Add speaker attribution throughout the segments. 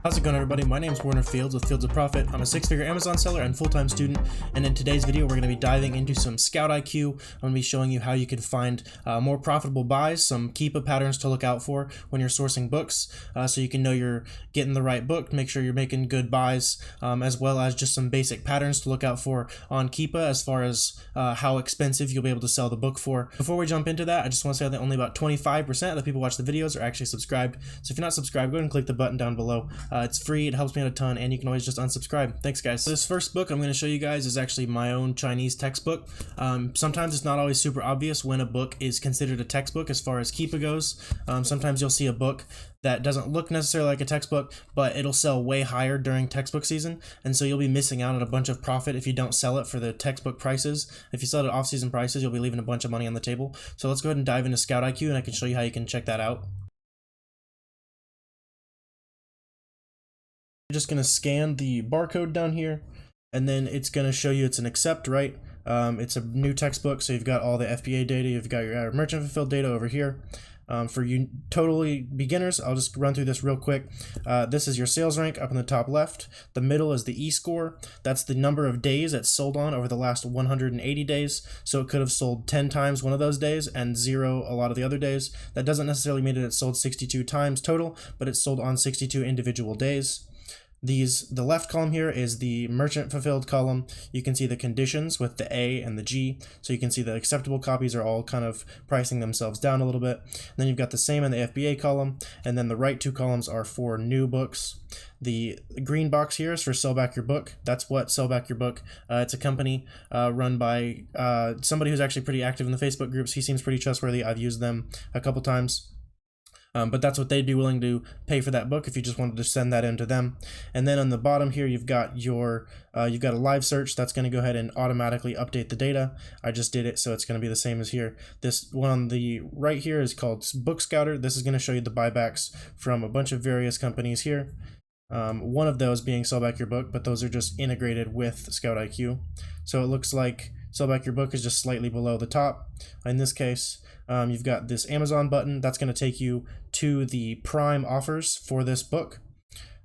Speaker 1: How's it going, everybody? My name is Warner Fields with Fields of Profit. I'm a six-figure Amazon seller and full-time student, and in today's video we're going to be diving into some ScoutIQ. I'm going to be showing you how you can find more profitable buys, some Keepa patterns to look out for when you're sourcing books, so you can know you're getting the right book, make sure you're making good buys, as well as just some basic patterns to look out for on Keepa as far as how expensive you'll be able to sell the book for. Before we jump into that, I just want to say that only about 25% of the people who watch the videos are actually subscribed, so if you're not subscribed, go ahead and click the button down below. It's free, it helps me out a ton, and you can always just unsubscribe. Thanks, guys. So this first book I'm going to show you guys is actually my own Chinese textbook. Sometimes it's not always super obvious when a book is considered a textbook as far as Keepa goes. Sometimes you'll see a book that doesn't look necessarily like a textbook, but it'll sell way higher during textbook season, and so you'll be missing out on a bunch of profit if you don't sell it for the textbook prices. If you sell it at off-season prices, you'll be leaving a bunch of money on the table. So let's go ahead and dive into ScoutIQ, and I can show you how you can check that out. You're just going to scan the barcode down here, and then it's going to show you it's an accept, right? It's a new textbook, so you've got all the FBA data, you've got your merchant fulfilled data over here. For you totally beginners, I'll just run through this real quick. This is your sales rank up in the top left. The middle is the e-score. That's the number of days it's sold on over the last 180 days. So it could have sold 10 times one of those days and 0 a lot of the other days. That doesn't necessarily mean that it sold 62 times total, but it's sold on 62 individual days. The left column here is the merchant fulfilled column. You can see the conditions with the A and the G, so you can see the acceptable copies are all kind of pricing themselves down a little bit. And then you've got the same in the FBA column, and then the right two columns are for new books. The green box here is for Sell Back Your Book. That's what Sell Back Your Book. It's a company run by somebody who's actually pretty active in the Facebook groups. He seems pretty trustworthy. I've used them a couple times. But that's what they'd be willing to pay for that book if you just wanted to send that in to them. And then on the bottom here, you've got your you've got a live search that's going to go ahead and automatically update the data. I just did it, so it's going to be the same as here. This one on the right here is called Book Scouter. This is going to show you the buybacks from a bunch of various companies here. One of those being Sell Back Your Book, but those are just integrated with ScoutIQ. So it looks like Sell Back Your Book is just slightly below the top. In this case, you've got this Amazon button that's going to take you to the prime offers for this book.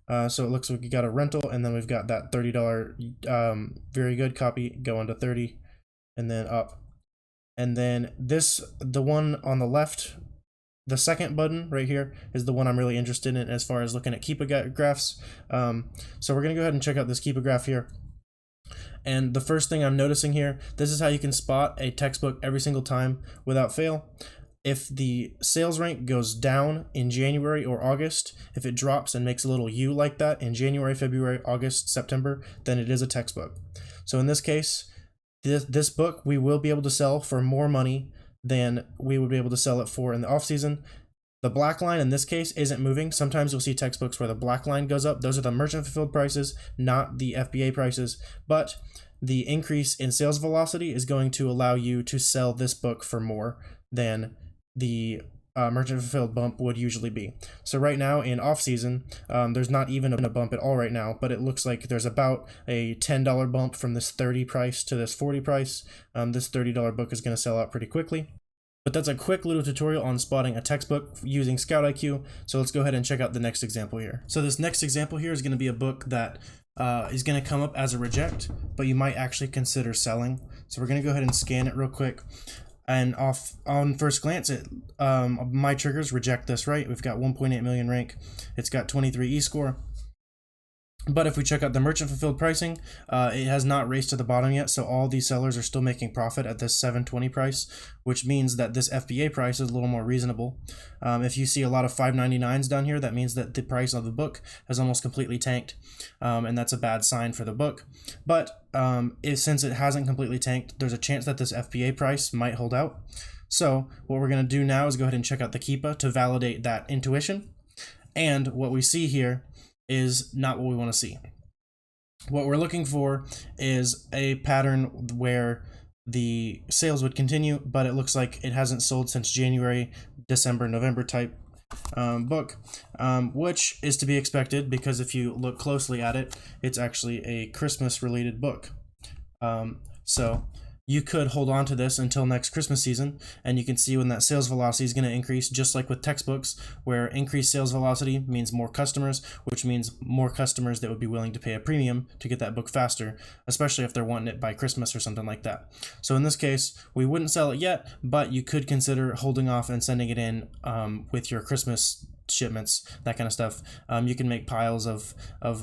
Speaker 1: So it looks like we got a rental, and then we've got that $30 very good copy going to 30 and then up. And then the one on the left, the second button right here, is the one I'm really interested in as far as looking at Keepa graphs. So we're going to go ahead and check out this Keepa graph here. And the first thing I'm noticing here, this is how you can spot a textbook every single time without fail. If the sales rank goes down in January or August, if it drops and makes a little U like that in January, February, August, September, then it is a textbook. So in this case, this book we will be able to sell for more money than we would be able to sell it for in the off season. The black line in this case isn't moving. Sometimes you'll see textbooks where the black line goes up. Those are the merchant fulfilled prices, not the FBA prices. But the increase in sales velocity is going to allow you to sell this book for more than the merchant fulfilled bump would usually be. So right now in off season, there's not even a bump at all right now, but it looks like there's about a $10 bump from this 30 price to this 40 price. This $30 book is going to sell out pretty quickly. But that's a quick little tutorial on spotting a textbook using ScoutIQ. So let's go ahead and check out the next example here. So this next example here is going to be a book that is going to come up as a reject, but you might actually consider selling. So we're going to go ahead and scan it real quick. And on first glance, my triggers reject this, right? We've got 1.8 million rank. It's got 23 e-score. But if we check out the merchant fulfilled pricing, it has not raced to the bottom yet, so all these sellers are still making profit at this 720 price, which means that this FBA price is a little more reasonable. If you see a lot of 599s down here, that means that the price of the book has almost completely tanked, and that's a bad sign for the book. But since it hasn't completely tanked, there's a chance that this FBA price might hold out. So what we're going to do now is go ahead and check out the Keepa to validate that intuition. And what we see here is not what we want to see. What we're looking for is a pattern where the sales would continue, but it looks like it hasn't sold since January, December, November type book, which is to be expected because if you look closely at it, it's actually a Christmas related book. So you could hold on to this until next Christmas season, and you can see when that sales velocity is going to increase, just like with textbooks, where increased sales velocity means more customers, which means more customers that would be willing to pay a premium to get that book faster, especially if they're wanting it by Christmas or something like that. So in this case, we wouldn't sell it yet, but you could consider holding off and sending it in with your Christmas shipments, that kind of stuff. You can make piles of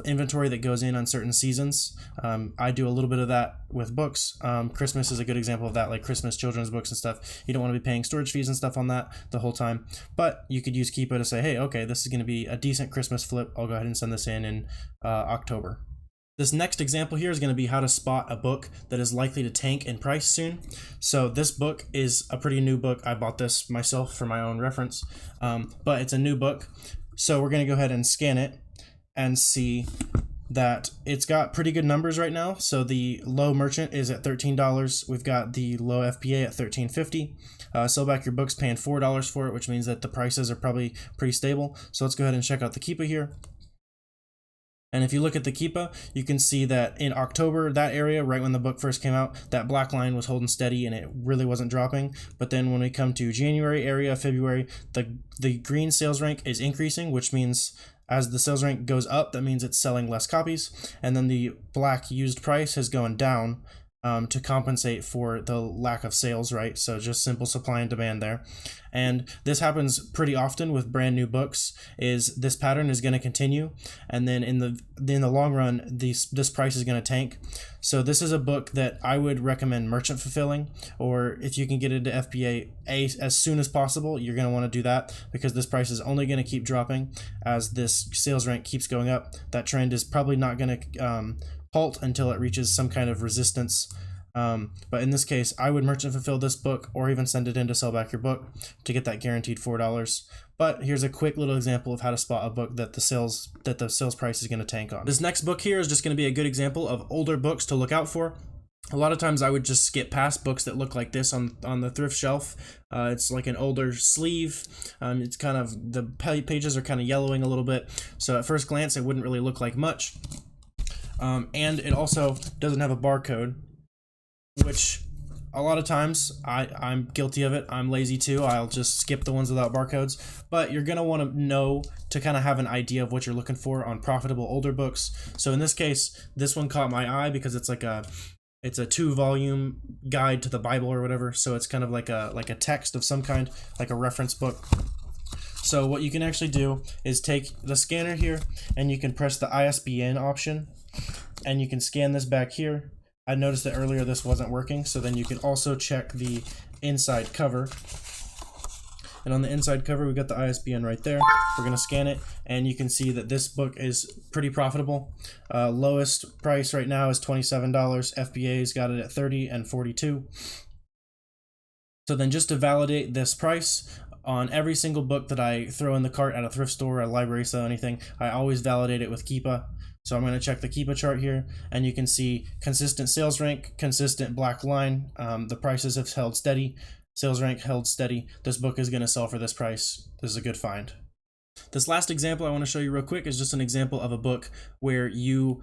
Speaker 1: inventory that goes in on certain seasons. I do a little bit of that with books. Christmas is a good example of that, like Christmas children's books and stuff. You don't want to be paying storage fees and stuff on that the whole time, but you could use Keepa to say, hey, okay, this is going to be a decent Christmas flip. I'll go ahead and send this in October. This next example here is going to be how to spot a book that is likely to tank in price soon. So this book is a pretty new book. I bought this myself for my own reference, but it's a new book. So we're going to go ahead and scan it and see that it's got pretty good numbers right now. So the low merchant is at $13. We've got the low FBA at $13.50. Sell Back Your Book's paying $4 for it, which means that the prices are probably pretty stable. So let's go ahead and check out the Keepa here. And if you look at the Keepa, you can see that in October, that area, right when the book first came out, that black line was holding steady and it really wasn't dropping. But then when we come to January area, February, the green sales rank is increasing, which means as the sales rank goes up, that means it's selling less copies. And then the black used price has gone down to compensate for the lack of sales, right? So just simple supply and demand there. And this happens pretty often with brand new books, is this pattern is going to continue, and then in the long run this price is going to tank. So this is a book that I would recommend merchant fulfilling, or if you can get into FBA as soon as possible, you're going to want to do that, because this price is only going to keep dropping as this sales rank keeps going up. That trend is probably not going to halt until it reaches some kind of resistance. But in this case, I would merchant fulfill this book, or even send it in to Sell Back Your Book to get that guaranteed $4. But here's a quick little example of how to spot a book that the sales price is going to tank on. This next book here is just going to be a good example of older books to look out for. A lot of times I would just skip past books that look like this on the thrift shelf. It's like an older sleeve. It's kind of, the pages are kind of yellowing a little bit. So at first glance, it wouldn't really look like much. And it also doesn't have a barcode, which a lot of times I'm guilty of it. I'm lazy too. I'll just skip the ones without barcodes. But you're going to want to know to kind of have an idea of what you're looking for on profitable older books. So in this case, this one caught my eye because it's a 2-volume guide to the Bible or whatever. So it's kind of like a text of some kind, like a reference book. So what you can actually do is take the scanner here, and you can press the ISBN option, and you can scan this back here. I noticed that earlier this wasn't working, so then you can also check the inside cover. And on the inside cover, we've got the ISBN right there. We're going to scan it, and you can see that this book is pretty profitable. Lowest price right now is $27. FBA's got it at $30 and $42. So then just to validate this price, on every single book that I throw in the cart at a thrift store, a library sale, anything, I always validate it with Keepa. So I'm going to check the Keepa chart here, and you can see consistent sales rank, consistent black line. The prices have held steady. Sales rank held steady. This book is going to sell for this price. This is a good find. This last example I want to show you real quick is just an example of a book where you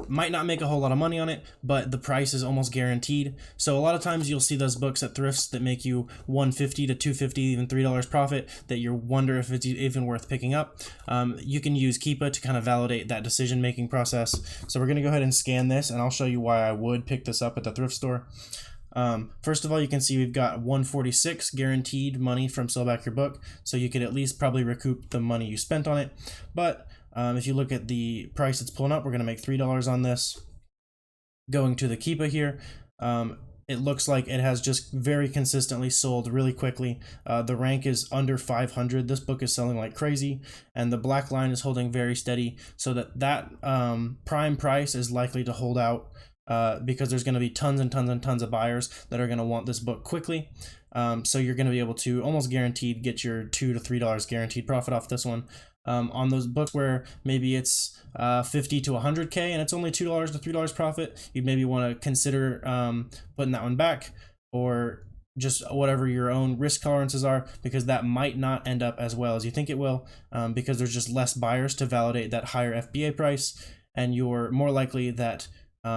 Speaker 1: might not make a whole lot of money on it, but the price is almost guaranteed. So a lot of times you'll see those books at thrifts that make you $1.50 to $2.50, even $3 profit, that you wonder if it's even worth picking up. You can use Keepa to kind of validate that decision-making process. So we're going to go ahead and scan this, and I'll show you why I would pick this up at the thrift store. First of all, you can see we've got $146 guaranteed money from Sell Back Your Book, so you could at least probably recoup the money you spent on it. But if you look at the price it's pulling up, we're going to make $3 on this. Going to the Keepa here, it looks like it has just very consistently sold really quickly. The rank is under 500. This book is selling like crazy, and the black line is holding very steady, so that prime price is likely to hold out because there's going to be tons and tons and tons of buyers that are going to want this book quickly. So you're going to be able to almost guaranteed get your $2 to $3 guaranteed profit off this one. On those books where maybe it's 50 to 100K and it's only $2 to $3 profit, you'd maybe want to consider putting that one back, or just whatever your own risk tolerances are, because that might not end up as well as you think it will, because there's just less buyers to validate that higher FBA price, and you're more likely that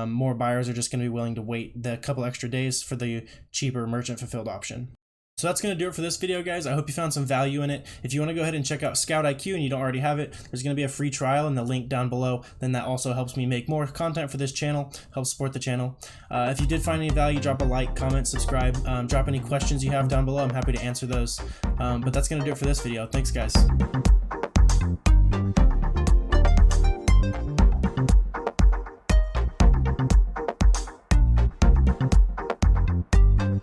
Speaker 1: more buyers are just going to be willing to wait the couple extra days for the cheaper merchant fulfilled option. So that's going to do it for this video, guys. I hope you found some value in it. If you want to go ahead and check out ScoutIQ and you don't already have it, there's going to be a free trial in the link down below. Then that also helps me make more content for this channel, helps support the channel. If you did find any value, drop a like, comment, subscribe, drop any questions you have down below. I'm happy to answer those. But that's going to do it for this video. Thanks, guys.